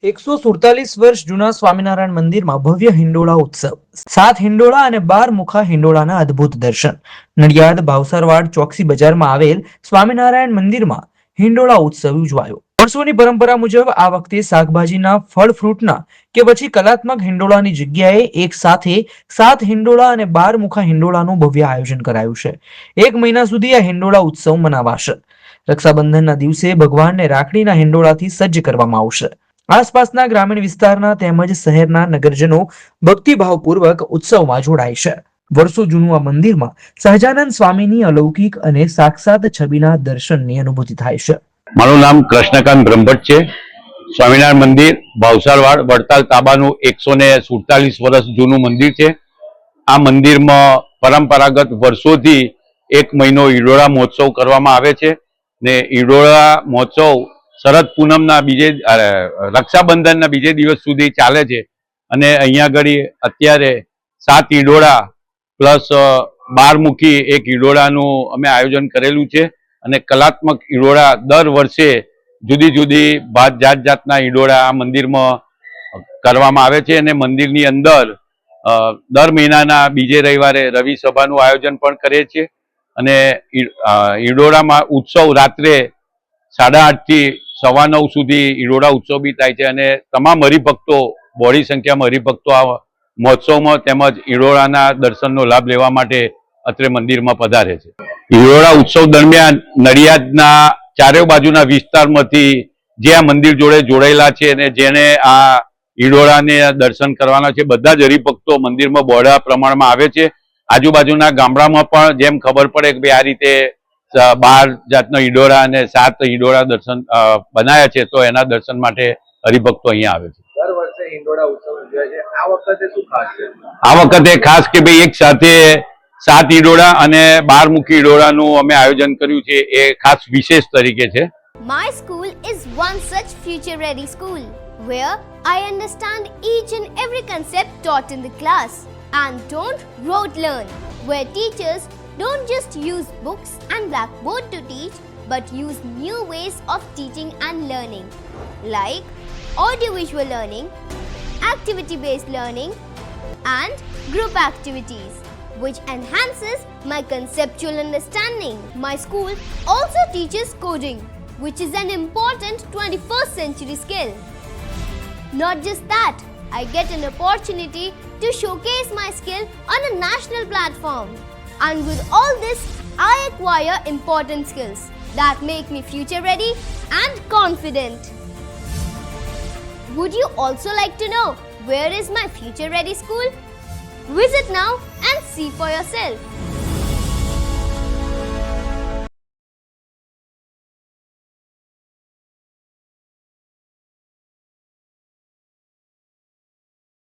147 વર્ષ જૂના સ્વામિનારાયણ મંદિરમાં ભવ્ય હિંડોળા ઉત્સવ, 7 હિંડોળા અને 12 મુખા હિંડોળાના અદ્ભુત દર્શન. નડિયાદ ભાવસરવાડ ચોકસી બજારમાં આવેલ સ્વામિનારાયણ મંદિરમાં હિંડોળા ઉત્સવ ઉજવાયો. વર્ષોની પરંપરા મુજબ આ વખતે શાકભાજીના, ફળ ફ્રૂટના કે પછી કલાત્મક હિંડોળાની જગ્યાએ એક સાથે 7 હિંડોળા અને 12 મુખા હિંડોળાનું ભવ્ય આયોજન કરાયું છે. 1 મહિના સુધી આ હિંડોળા ઉત્સવ મનાવાશે. રક્ષાબંધનના દિવસે ભગવાનને રાખડીના હિંડોળાથી સજ્જ કરવામાં આવશે. આસપાસના ગ્રામીણ વિસ્તારના તેમજ શહેરના નગરજનો ભક્તિભાવપૂર્વક ઉત્સવમાં જોડાય છે. વર્ષો જૂનું આ મંદિરમાં સહજાનંદ સ્વામીની અલૌકિક અને સાક્ષાત છબીના દર્શનની અનુભૂતિ થાય છે. મારું નામ કૃષ્ણકાંત બ્રહ્મભટ્ટ છે. સ્વામિનારાયણ મંદિર ભાવસરવાડ વડતાલ તાબાનું 147 વર્ષ જૂનું મંદિર છે. આ મંદિરમાં પરંપરાગત વર્ષોથી 1 મહિનો હિંડોળા મહોત્સવ કરવામાં આવે છે ને હિંડોળા મહોત્સવ શરદ પૂનમના બીજે રક્ષાબંધનના બીજે દિવસ સુધી ચાલે છે અને અહીંયા આગળ અત્યારે 7 હિંડોળા પ્લસ 12 મુખી એક હિંડોળાનું અમે આયોજન કરેલું છે અને કલાત્મક હિંડોળા દર વર્ષે જુદી જુદી જાતના હિંડોળા આ મંદિરમાં કરવામાં આવે છે અને મંદિરની અંદર દર મહિનાના બીજે રવિવારે રવિ સભાનું આયોજન પણ કરીએ છીએ અને હિંડોળામાં ઉત્સવ રાત્રે 8:30 થી 9:15 સુધી હિંડોળા ઉત્સવ બી થાય છે અને તમામ હરિભક્તો બહોળી સંખ્યામાં હરિભક્તો આ મહોત્સવમાં તેમજ હિંડોળાના દર્શનનો લાભ લેવા માટે અત્રે મંદિરમાં પધારે છે. હિંડોળા ઉત્સવ દરમિયાન નડિયાદના ચારે બાજુના વિસ્તારમાંથી જે આ મંદિર જોડે જોડાયેલા છે અને જેને આ હિંડોળાને દર્શન કરવાના છે બધા જ હરિભક્તો મંદિરમાં બહોળા પ્રમાણમાં આવે છે. આજુબાજુના ગામડામાં પણ જેમ ખબર પડે કે આ રીતે 12 જાતના હિંડોળા અને 7 હિંડોળા દર્શન બનાવ્યા છે તો એના દર્શન માટે હરિભક્તો અહીંયા આવે છે. દર વર્ષે હિંડોળા ઉત્સવ ઉજવાય છે. આ વખતે શું ખાસ છે? આ વખતે ખાસ કે ભાઈ એક સાથે 7 હિંડોળા અને 12 મુખી હિંડોળાનું અમે આયોજન કર્યું છે એ ખાસ વિશેષ તરીકે છે. My school is one such future ready school where I understand each and every concept taught in the class and don't rote learn, where teachers don't just use books and blackboard to teach but use new ways of teaching and learning like audiovisual learning, activity based learning and group activities which enhances my conceptual understanding. My school also teaches coding, which is an important 21st century skill. Not just that, I get an opportunity to showcase my skill on a national platform. And with all this, I acquire important skills that make me future ready and confident. Would you also like to know where is my future ready school? Visit now and see for yourself.